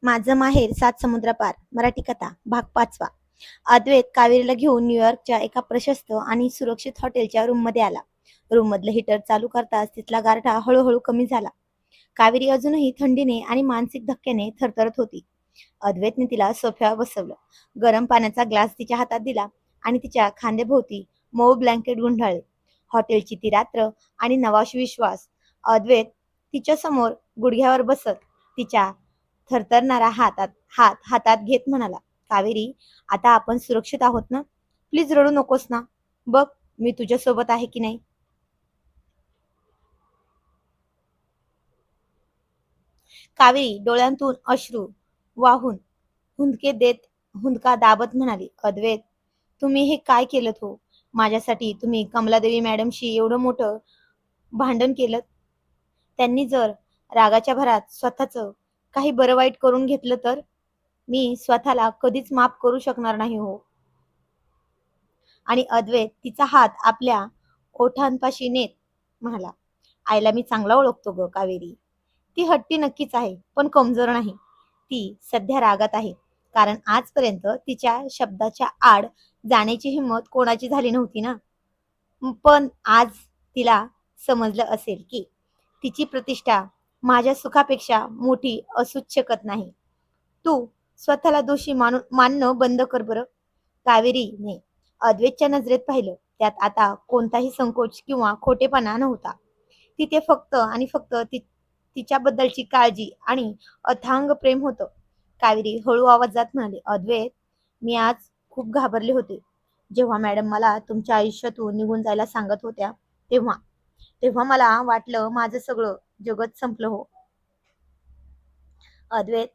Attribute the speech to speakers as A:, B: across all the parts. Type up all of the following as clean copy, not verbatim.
A: माझं माहेर सात समुद्रापार मराठी कथा भाग 5वा. अद्वैत कावेरीला घेऊन न्यूयॉर्कच्या एका प्रशस्त आणि सुरक्षित हॉटेलच्या रूम मध्ये आला. रूम मधलं हीटर चालू करताच तिथला गारठा हळूहळू कमी झाला. कावेरी अजूनही थंडीने आणि मानसिक धक्क्याने थरथरत होती. अद्वैतने तिला सोफ्यावर बसवलं, गरम पाण्याचा ग्लास तिच्या हातात दिला आणि तिच्या खांद्याभोवती मऊ ब्लँकेट गुंडाळले. हॉटेलची ती रात्र आणि नवाश विश्वास. अद्वैत तिच्या समोर गुडघ्यावर बसत तिच्या थरथरणारा हात हातात घेत म्हणाला, कावेरी, आता आपण सुरक्षित आहोत ना? प्लीज रडू नकोस ना. बघ, मी तुझ्या सोबत आहे की नाही. कावेरी डोळ्यांतून अश्रू वाहून हुंदका दाबत म्हणाली, अद्वैत, तुम्ही हे काय केलं हो? माझ्यासाठी तुम्ही कमलादेवी मॅडमशी एवढं मोठं भांडण केलं. त्यांनी जर रागाच्या भरात स्वतःच काही बरं वाईट करून घेतलं तर मी स्वतःला कधीच माफ करू शकणार नाही हो. आणि अद्वैत तिचा हात आपल्या ओठांपाशी नेत म्हणाला, आईला मी चांगला ओळखतो ग कावेरी. ती हट्टी नक्कीच आहे, पण कमजोर नाही. ती सध्या रागात आहे, कारण आजपर्यंत तिच्या शब्दाच्या आड जाण्याची हिंमत कोणाची झाली नव्हती ना. पण आज तिला समजलं असेल की तिची प्रतिष्ठा माझ्या सुखापेक्षा मोठी असूच शकत नाही. तू स्वतःला दोषी मानणं बंद कर बरं. कावेरीने अद्वैतच्या नजरेत पाहिलं. त्यात आता कोणताही संकोच किंवा खोटेपणा नव्हता. तिथे फक्त आणि फक्त तिच्याबद्दलची काळजी आणि अथांग प्रेम होतं. कावेरी हळू आवाजात म्हणाली, अद्वैत, मी आज खूप घाबरले होते. जेव्हा मॅडम मला तुमच्या आयुष्यातून निघून जायला सांगत होत्या तेव्हा तेव्हा मला वाटलं माझं सगळं जगत संपलं हो. अद्वैत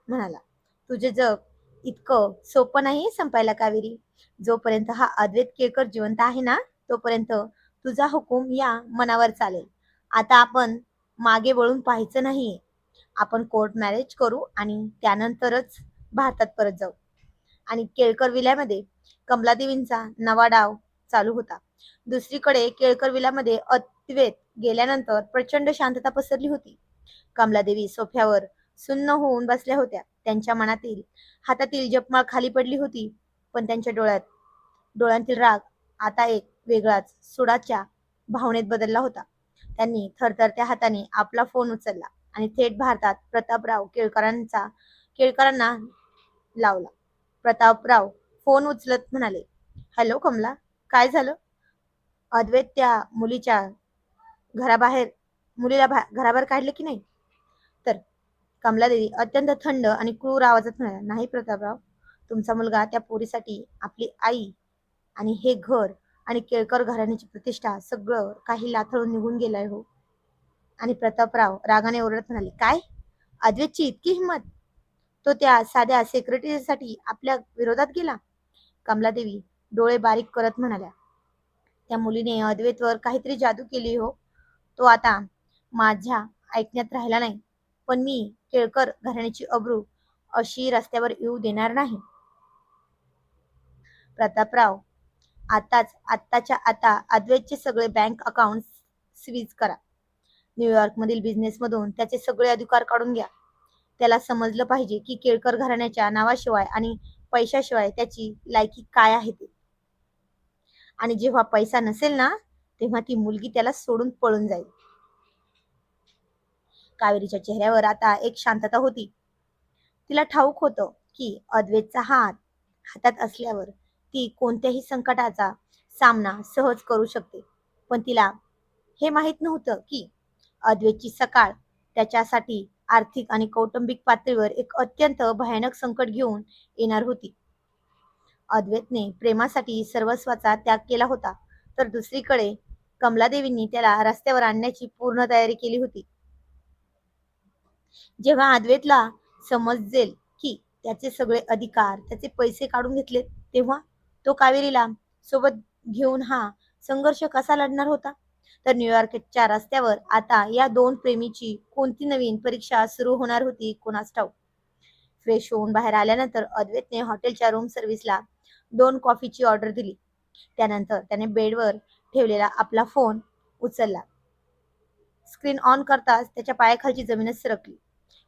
A: म्हणाला, तुझे जग इतकं सोपं नाही संपायला कावेरी. जोपर्यंत हा अद्वैत केळकर जिवंत आहे ना, तोपर्यंत तुझा हुकूम या मनावर चालेल. आता आपण मागे वळून पाहायचं नाहीये. आपण कोर्ट मॅरेज करू आणि त्यानंतरच भारतात परत जाऊ. आणि केळकर विल्यामध्ये कमलादेवींचा नवा डाव चालू होता. दुसरीकडे केळकर विल्यामध्ये अद्वैत गेल्यानंतर प्रचंड शांतता पसरली होती. कमलादेवी सोफ्यावर सुन्न होऊन बसल्या होत्या. त्यांच्या मनातील हातातील जपमाळ खाली पडली होती, पण त्यांच्या डोळ्यांतील राग आता एक वेगळाच सुडाच्या भावनेत बदलला होता. त्यांनी थरथरत्या हाताने आपला फोन उचलला आणि थेट भारतात प्रतापराव केळकरांना लावला. प्रतापराव फोन उचलत म्हणाले, हॅलो कमला, काय झालं? अद्वैत त्या घराबाहेर घराबाहेर काढले की नाही? तर कमलादेवी अत्यंत थंड आणि क्रूर आवाजात म्हणाल्या, नाही प्रतापराव, तुमचा मुलगा त्या पोरीसाठी आपली आई आणि हे घर आणि केळकर घराण्याची प्रतिष्ठा सगळं काही लाथळून निघून गेलाय हो. आणि प्रतापराव रागाने ओरडत म्हणाले, काय? अद्वैतची इतकी हिंमत? तो त्या साध्या सेक्रेटरीसाठी आपल्या विरोधात गेला? कमलादेवी डोळे बारीक करत म्हणाल्या, त्या मुलीने अद्वैतवर काहीतरी जादू केली हो. तो आता माझ्या ऐकण्यात राहिला नाही. पण मी केळकर घराण्याची अब्रू अशी रस्त्यावर येऊ देणार नाही. प्रतापराव, आत्ताच्या आता अद्वैतचे सगळे बँक अकाउंट सीज करा. न्यूयॉर्क मधील बिझनेस मधून त्याचे सगळे अधिकार काढून घ्या. त्याला समजलं पाहिजे की केळकर घराण्याच्या नावाशिवाय आणि पैशाशिवाय त्याची लायकी काय आहे ते. आणि जेव्हा पैसा नसेल ना, तेव्हा ती मुलगी त्याला सोडून पळून जाईल. कावेरीच्या चेहऱ्यावर आता एक शांतता होती. तिला ठाऊक होतं की अद्वैतचा हातात असल्यावर ती कोणत्याही संकटाचा सामना सहज करू शकते. पण तिला हे माहित नव्हतं की अद्वैतची सकाळ त्याच्यासाठी आर्थिक आणि कौटुंबिक पातळीवर एक अत्यंत भयानक संकट घेऊन येणार होती. अद्वैतने प्रेमासाठी सर्वस्वाचा त्याग केला होता, तर दुसरीकडे कमलादेवींनी त्याला रस्त्यावर आणण्याची पूर्ण तयारी केली होती. जेव्हा अद्वैतला समजेल की त्याचे सगळे अधिकार, त्याचे पैसे काढून घेतले, तेव्हा तो कावेरीला सोबत घेऊन हा संघर्ष कसा लढणार होता? तर न्यूयॉर्कच्या रस्त्यावर आता या दोन प्रेमीची कोणती नवीन परीक्षा सुरू होणार होती कोणास ठाऊक. फ्रेश होऊन बाहेर आल्यानंतर अद्वैतने हॉटेलच्या रूम सर्व्हिसला 2 कॉफीची ऑर्डर दिली. त्यानंतर त्याने बेडवर ठेवलेला आपला फोन उचलला. स्क्रीन ऑन करताच त्याच्या पायाखालची जमीनच सरकली.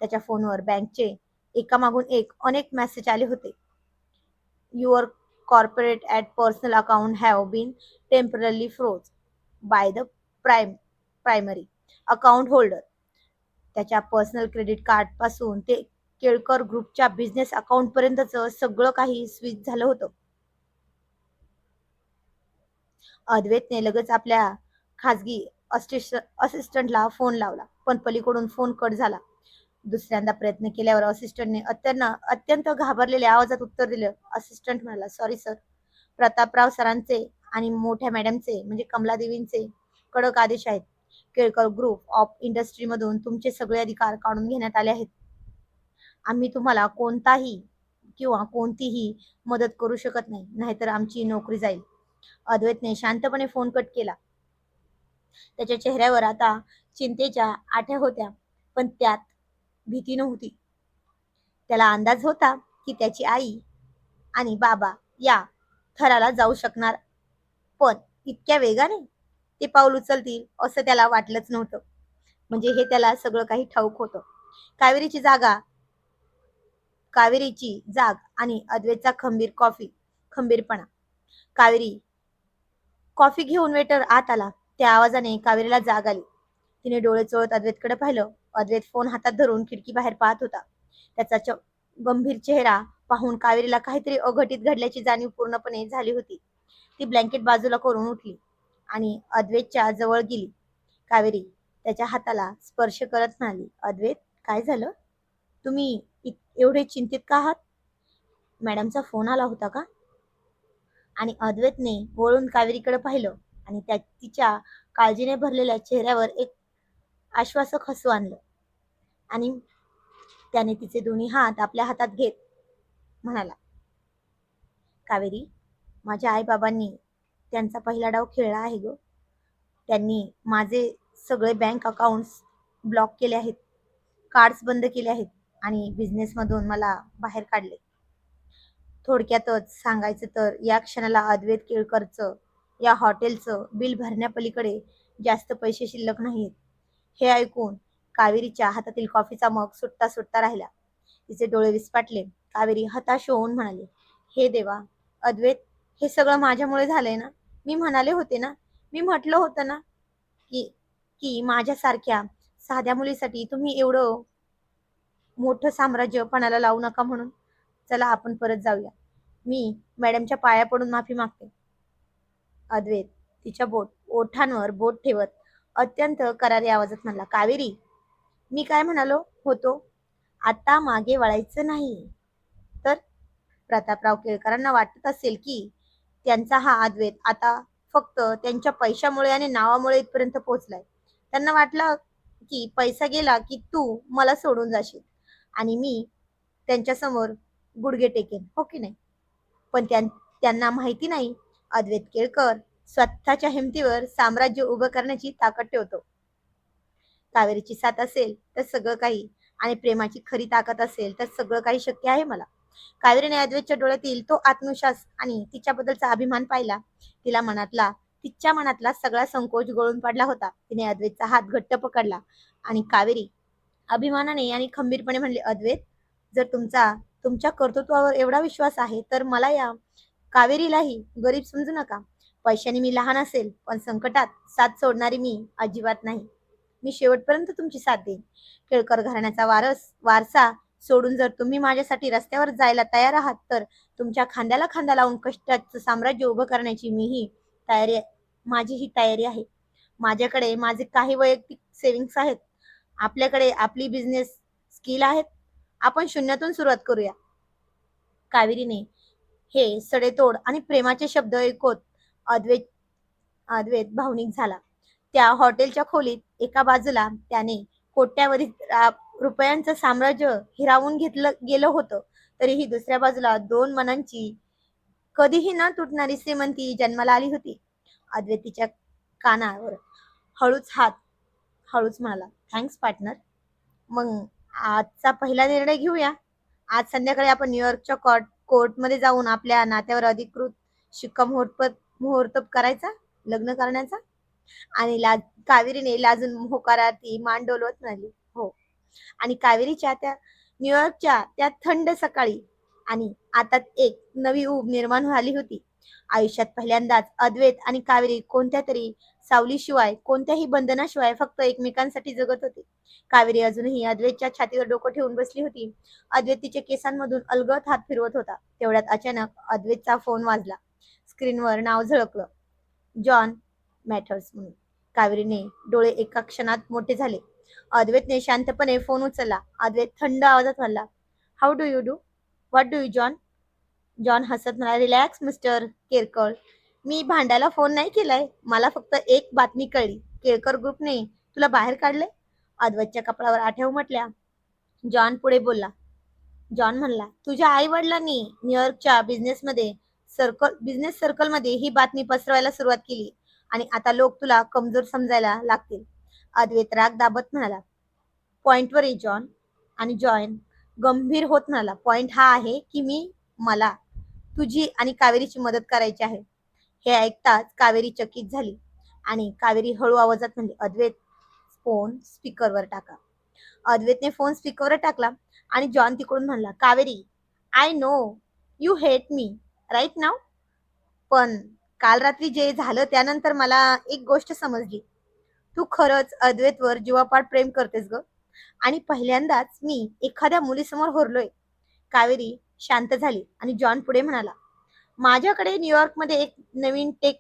A: त्याच्या फोनवर बँकचे एकामागून एक अनेक मेसेज आले होते. Your corporate at personal account have been temporary froze by the primary account holder. त्याच्या पर्सनल क्रेडिट कार्ड पासून ते केळकर ग्रुपच्या बिझनेस अकाउंट पर्यंतचं सगळं काही स्विच झालं होतं. अद्वैतने लगेच आपल्या खाजगी असिस्टंटला फोन लावला, पण पलीकडून फोन कट झाला. दुसऱ्यांदा प्रयत्न केल्यावर असिस्टंटने अत्यंत घाबरलेल्या आवाजात उत्तर दिलं. असिस्टंट म्हणाला, सॉरी सर, प्रतापराव सरांचे आणि मोठ्या मॅडमचे म्हणजे कमलादेवींचे कडक आदेश आहेत. केळकर ग्रुप ऑफ इंडस्ट्रीमधून तुमचे सगळे अधिकार काढून घेण्यात आले आहेत. आम्ही तुम्हाला कोणताही किंवा कोणतीही मदत करू शकत नाही, नाहीतर आमची नोकरी जाईल. अद्वैतने शांतपणे फोन कट केला. त्याच्या चेहऱ्यावर आता चिंतेच्या आठ्या होत्या, पण त्यात भीती नव्हती. त्याला अंदाज होता की त्याची आई आणि बाबा या थराला जाऊ शकणार, पण इतक्या वेगाने ते पाऊल उचलतील असं त्याला वाटलंच नव्हतं. म्हणजे हे त्याला सगळं काही ठाऊक होतं. कावेरीची कावेरीची जाग आणि अद्वैतचा खंबीरपणा. कावेरी कॉफी घेऊन वेटर आत आला. त्या आवाजाने कावेरीला जाग आली. तिने डोळे चोळत अद्वैतकडे पाहिलं. अद्वैत फोन हातात धरून खिडकी बाहेर पाहत होता. त्याचा गंभीर चेहरा पाहून कावेरीला काहीतरी अघटित घडल्याची जाणीव पूर्णपणे झाली होती. ती ब्लँकेट बाजूला करून उठली आणि अद्वैतच्या जवळ गेली. कावेरी त्याच्या हाताला स्पर्श करत म्हणाली, अद्वैत, काय झालं? तुम्ही एवढे चिंतित का आहात? मॅडमचा फोन आला होता का? आणि अद्वैतने वळून कावेरीकडे पाहिलं आणि तिच्या काळजीने भरलेल्या चेहऱ्यावर एक आश्वासक हसू आणलं आणि त्याने तिचे दोन्ही हात आपल्या हातात घेत म्हणाला, कावेरी, माझ्या आईबाबांनी त्यांचा पहिला डाव खेळला आहे ग. त्यांनी माझे सगळे बँक अकाउंट्स ब्लॉक केले आहेत, कार्ड्स बंद केले आहेत आणि बिझनेसमधून मला बाहेर काढले. थोडक्यातच सांगायचं तर या क्षणाला अद्वैत केळकरचं या हॉटेलचं बिल भरण्यापलीकडे जास्त पैसे शिल्लक नाहीत. हे ऐकून कावेरीच्या हातातील कॉफीचा मग सुटता सुटता राहिला. तिचे डोळे विस्फाटले. कावेरी हताश होऊन म्हणाली, हे देवा, अद्वैत, हे सगळं माझ्यामुळे झालंय ना? मी म्हटलं होतं ना की की माझ्यासारख्या साध्या मुलीसाठी तुम्ही एवढं मोठं साम्राज्य पणाला लावू नका म्हणून. चला आपण परत जाऊया. मी मॅडमच्या पाया पडून माफी मागते. अद्वैत तिच्या ओठांवर बोट ठेवत अत्यंत करारी आवाजात म्हणला, कावेरी, मी काय म्हणालो होतो? आता मागे वळायचं नाही. तर प्रतापराव केळकरांना वाटत असेल की त्यांचा हा अद्वैत आता फक्त त्यांच्या पैशामुळे आणि नावामुळे इथपर्यंत पोहोचलाय. त्यांना वाटलं की पैसा गेला की तू मला सोडून जाशील आणि मी त्यांच्या समोर गुडघे टेकेन, हो की नाही? पण त्यांना माहिती नाही, अद्वैत केळकर स्वतःच्या हिमतीवर साम्राज्य उभं करण्याची ताकद ठेवतो. कावेरीची साथ असेल तर सगळं काही आणि प्रेमाची खरी ताकद असेल तर सगळं काही शक्य आहे मला. कावेरीने अद्वैतच्या डोळ्यातील तो आत्मविश्वास आणि तिच्याबद्दलचा अभिमान पाहिला. तिच्या मनातला सगळा संकोच गळून पडला होता. तिने अद्वैतचा हात घट्ट पकडला आणि कावेरी अभिमानाने आणि खंबीरपणे म्हणले, अद्वैत, जर तुमच्या कर्तृत्वावर एवढा विश्वास आहे तर मला या कावेरीलाही गरीब समजू नका. पैशाने मी लहान असेल, पण संकटात साथ सोडणारी मी अजिबात नाही. मी शेवटपर्यंत तुमची साथ देईन. केळकर घराण्याचा वारसा सोडून जर तुम्ही माझ्यासाठी रस्त्यावर जायला तयार आहात तर तुमच्या खांद्याला खांदा लावून कष्टाचं साम्राज्य उभं करण्याची माझीही तयारी आहे. माझ्याकडे माझे काही वैयक्तिक सेव्हिंग्स आहेत. आपल्याकडे आपली बिझनेस स्किल आहेत. आपण शून्यातून सुरुवात करूया. कावेरीने हे सडेतोड आणि प्रेमाचे शब्द ऐकत अद्वैत भावनिक झाला. त्या हॉटेलच्या खोलीत एका बाजूला त्याने कोट्यावधी रुपयांचं साम्राज्य हिरावून घेतलं गेलं होतं, तरीही दुसऱ्या बाजूला दोन मनांची कधीही न तुटणारी श्रीमंती जन्माला आली होती. अद्वैतीच्या कानावर हळूच म्हणाला, थँक्स पार्टनर. मग आजचा पहिला निर्णय घेऊया. आज संध्याकाळी आपण न्यूयॉर्कच्या कोर्टमध्ये जाऊन आपल्या नात्यावर अधिकृत मुहूर्त करायचा, लग्न करण्याचा. आणि कावेरीने लाजून होकारार्थी मान डोलवत म्हणाली, हो. आणि कावेरीच्या त्या न्यूयॉर्कच्या त्या थंड सकाळी आणि आता एक नवी ऊब निर्माण झाली होती. आयुष्यात पहिल्यांदाच अद्वैत आणि कावेरी कोणत्या तरी सावलीशिवाय कोणत्याही बंधनाशिवाय फक्त एकमेकांसाठी जगत होते. कावेरी अजूनही अद्वैतच्या छातीवर डोकं ठेवून बसली होती. अद्वैत तिच्या केसांमधून अलगद हात फिरवत होता. तेवढ्यात अचानक अद्वैतचा फोन वाजला. स्क्रीनवर नाव झळकलं, जॉन मॅथर्स म्हणून. कावेरीने डोळे एका क्षणात मोठे झाले. अद्वैतने शांतपणे फोन उचलला. अद्वैत थंड आवाजात म्हणला, how do you do? What do you John? John हसत म्हणाला, रिलॅक्स मिस्टर केरकर. मी भांडायला फोन नाही केलाय. मला फक्त एक बातमी कळली. केळकर ग्रुपने तुला बाहेर काढले. अद्वैतच्या कपाळावर आठ्या उमटल्या. जॉन पुढे बोलला. जॉन म्हणला, तुझ्या आई वडिलांनी न्यूयॉर्कच्या बिझनेस सर्कलमध्ये ही बातमी पसरवायला सुरुवात केली आणि आता लोक तुला कमजोर समजायला लागतील. अद्वैत राग दाबत म्हणाला, पॉइंटवर ये जॉन. आणि जॉन गंभीर होत म्हणाला, पॉइंट हा आहे की मला तुझी आणि कावेरीची मदत करायची आहे. हे ऐकताच कावेरी चकित झाली आणि कावेरी हळू आवाजात म्हणली, अद्वैत फोन स्पीकरवर टाका. अद्वैतने फोन स्पीकरवर टाकला आणि जॉन तिकडून म्हणला, Kaveri, I know you hate me right नाव, पण काल रात्री जे झालं त्यानंतर मला एक गोष्ट समजली. तू खरंच अद्वैतवर जीवापाड प्रेम करतेस ग. आणि पहिल्यांदाच मी एखाद्या मुलीसमोर होरलोय. कावेरी शांत झाली आणि जॉन पुढे म्हणाला, माझ्याकडे न्यूयॉर्कमध्ये एक नवीन टेक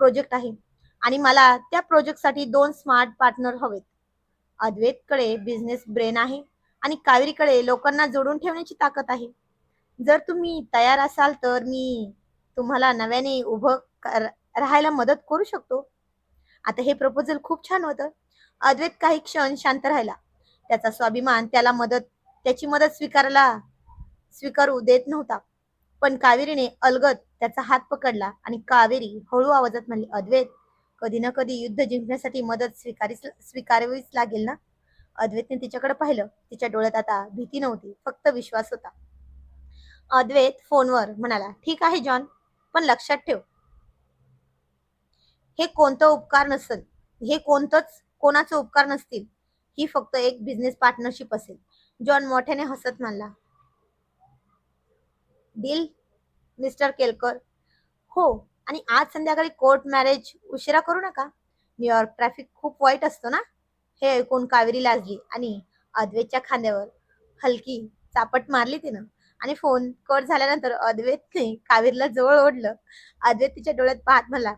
A: प्रोजेक्ट आहे आणि मला त्या प्रोजेक्टसाठी 2 स्मार्ट पार्टनर हवेत. अद्वैतकडे बिझनेस ब्रेन आहे आणि कावेरीकडे लोकांना जोडून ठेवण्याची ताकद आहे. जर तुम्ही तयार असाल तर मी तुम्हाला नव्याने राहायला मदत करू शकतो. आता हे प्रपोजल खूप छान होतं. अद्वैत काही क्षण शांत राहिला. त्याचा स्वाभिमान त्याची मदत स्वीकारू देत नव्हता. पण कावेरीने अलगद त्याचा हात पकडला आणि कावेरी हळू आवाजात म्हणली, अद्वैत, कधी ना कधी युद्ध जिंकण्यासाठी मदत स्वीकारावीच लागेल ना. अद्वैतने तिच्याकडे पाहिलं. तिच्या डोळ्यात आता भीती नव्हती, फक्त विश्वास होता. अद्वैत फोनवर म्हणाला, ठीक आहे जॉन, पण लक्षात ठेव, हे कोणतं उपकार नसेल हे कोणाचे उपकार नसतील. ही फक्त एक बिझनेस पार्टनरशिप असेल. जॉन मोठ्याने हसत म्हणला, डील मिस्टर केलकर. हो, आणि आज संध्याकाळी कोर्ट मॅरेज उशिरा करू नका. न्यूयॉर्क ट्रॅफिक खूप वाईट असतो ना. हे ऐकून कावेरी लाजली आणि अद्वैतच्या खांद्यावर हलकी चापट मारली तिनं. आणि फोन कट झाल्यानंतर अद्वैतने कावेरीला जवळ ओढलं. अद्वैत तिच्या डोळ्यात पाहत म्हणला,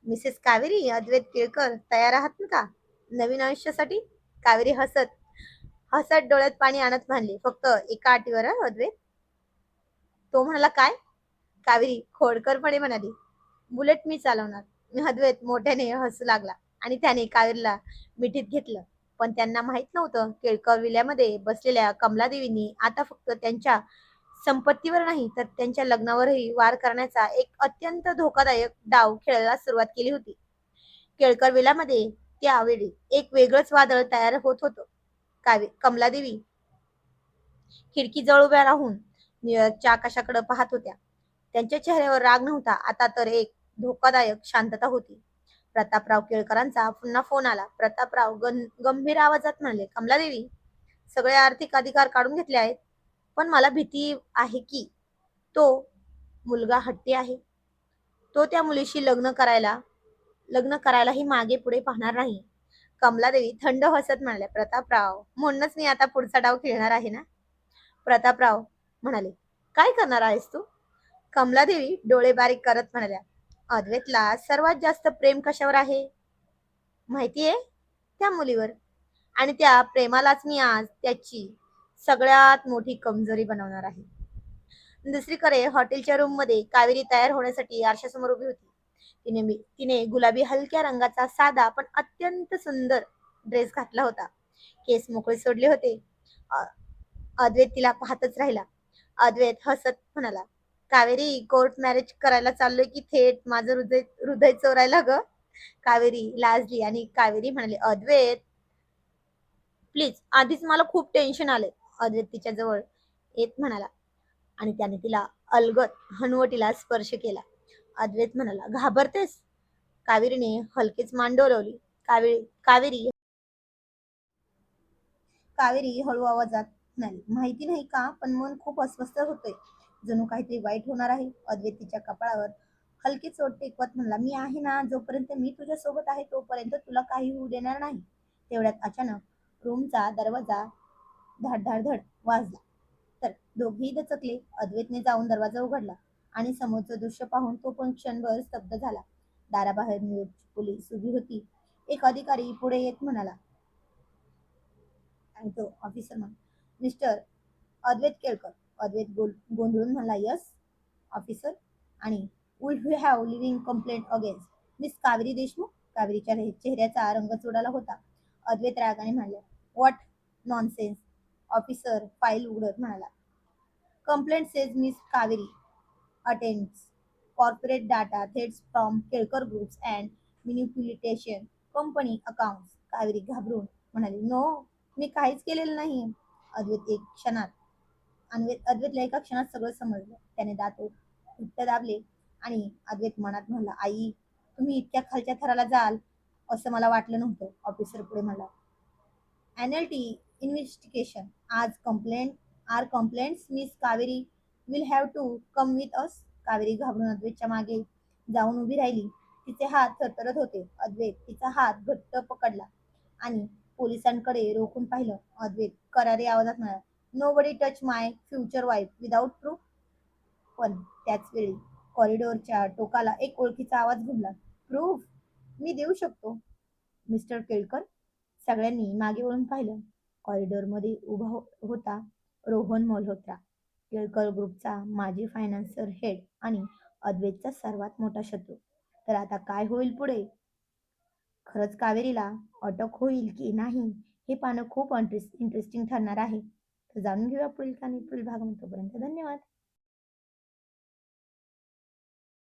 A: मिसेस कावेरी, अद्वैत केळकर, तयार आहात ना का नवीन आयुष्यासाठी? कावेरी हसत हसत डोळ्यात पाणी आणत म्हणली, फक्त एका अटीवर अद्वैत. तो म्हणाला, काय? कावेरी खोडकरपणे म्हणाली, बुलेट मी चालवणार. अद्वैत मोठ्याने हसू लागला आणि त्याने कावेरीला मिठीत घेतलं. पण त्यांना माहित नव्हतं, केळकर विल्यामध्ये बसलेल्या कमलादेवींनी आता फक्त त्यांच्या संपत्तीवर नाही तर त्यांच्या लग्नावरही वार करण्याचा एक अत्यंत धोकादायक डाव खेळायला सुरुवात केली होती. केळकर विल्यामध्ये त्यावेळी एक वेगळंच वादळ तयार होत होतं. कमलादेवी खिडकीजवळ उभ्या राहून न्यूयॉर्कच्या आकाशाकडे पाहत होत्या. त्यांच्या चेहऱ्यावर राग नव्हता, आता तर एक धोकादायक शांतता होती. प्रतापराव केळकरांचा पुन्हा फोन आला. प्रतापराव गंभीर आवाजात म्हणाले, कमलादेवी, सगळे आर्थिक अधिकार काढून घेतले आहेत, पण मला भीती आहे की तो मुलगा हट्टी आहे. तो त्या मुलीशी लग्न करायलाही मागे पुढे पाहणार नाही. कमलादेवी थंड हसत म्हणाल्या, प्रतापराव, म्हणूनच मी आता पुढचा डाव खेळणार आहे ना. प्रतापराव म्हणाले, काय करणार आहेस तू? कमलादेवी डोळे बारीक करत म्हणाल्या, अद्वैतला सर्वात जास्त प्रेम कशावर आहे माहितीये? त्या मुलीवर. आणि त्या प्रेमालाच मी आज त्याची सगळ्यात मोठी कमजोरी बनवणार आहे. दुसरीकडे हॉटेलच्या रूम मध्ये कावेरी तयार होण्यासाठी आरशासमोर उभी होती. तिने गुलाबी हलक्या रंगाचा साधा पण अत्यंत सुंदर ड्रेस घातला होता. केस मोकळे सोडले होते. अद्वैत तिला पाहतच राहिला. अद्वैत हसत म्हणाला, कावेरी, कोर्ट मॅरेज करायला चाललोय की थेट माझं हृदय चोरायला ग? कावेरी लाजली आणि कावेरी म्हणाली, अद्वैत प्लीज, आधीच मला खूप टेन्शन आलंय. अद्वैत तिच्या जवळ येत म्हणाला आणि त्याने तिला अलगद हनुवटीला स्पर्श केला. अद्वैत म्हणाला, घाबरतेस? कावेरीने हलकेच मान डोलवली. कावेरी कावेरी हळू आवाजात म्हणाली, माहिती नाही का, पण मन खूप अस्वस्थ होतंय. जणू काहीतरी वाईट होणार आहे. अद्वैत तिच्या कपाळावर हलकी चोट टेकवत म्हणला, मी आहे ना, जोपर्यंत मी तुझ्या सोबत आहे तोपर्यंत तुला काही होऊ देणार नाही. तेवढ्यात अचानक रूमचा दरवाजा धाड धाड धड वाजला. तर दोघेही दचकले. अद्वैतने जाऊन दरवाजा उघडला आणि समोरचं दृश्य पाहून तो पण क्षणभर स्तब्ध झाला. दाराबाहेर निवृत्त पोलीस उभी होती. एक अधिकारी पुढे येत म्हणाला, आणि तो ऑफिसर म्हणून, मिस्टर अद्वैत केळकर. अद्वैत गोंधळून म्हणला, यस ऑफिसर. आणि would you have living complaint against miss Kaveri Deshmukh. कावेरीच्या चेहऱ्याचा रंग चोडाला होता. अद्वैत रागाने म्हणाले, व्हॉट नॉनसेन्स. ऑफिसर फाईल उघडत म्हणाला, complaint says miss Kaveri attempts corporate data threats from Kelkar groups and manipulation company accounts. Kaveri घाबरून म्हणाली, नो, मी काहीच केलेलं नाही. अद्वैत एक क्षणात अद्वैतला एका क्षणात सगळं समजलं. त्याने दात घट्ट दाबले आणि अद्वैत मनात म्हणला, आई, तुम्ही इतक्या खालच्या थराला जाल असं मला वाटलं नव्हतं. ऑफिसर पुढे म्हणला, एनएलटी इन्व्हेस्टिगेशन आज complaint are complaints miss Kaveri will have to come with us. Kaveri घाबरून अद्वैतच्या मागे जाऊन उभी राहिली. तिचे हात थरथरत होते. अद्वैत तिचा हात घट्ट पकडला आणि पोलिसांकडे रोखून पाहिलं. अद्वैत करारी आवाजात म्हणाला, नो बडी टच माय फ्युचर वाईफ विदाउट प्रूफ. पण त्याच वेळी कॉरिडॉरच्या टोकाला एक ओळखीचा आवाज घुमला, प्रूफ मी देऊ शकतो मिस्टर केळकर. सगळ्यांनी मागे वळून पाहिलं. कॉरिडॉरमध्ये उभा होता रोहन मल्होत्रा, केळकर ग्रुपचा माजी फायनान्सर हेड आणि अद्वैतचा सर्वात मोठा शत्रू. तर आता काय होईल पुढे? खरंच कावेरीला अटक होईल की नाही, हे पाहणं खूप इंटरेस्टिंग ठरणार आहे. तर जाणून घेऊया पुढील भागामध्ये. तोपर्यंत धन्यवाद.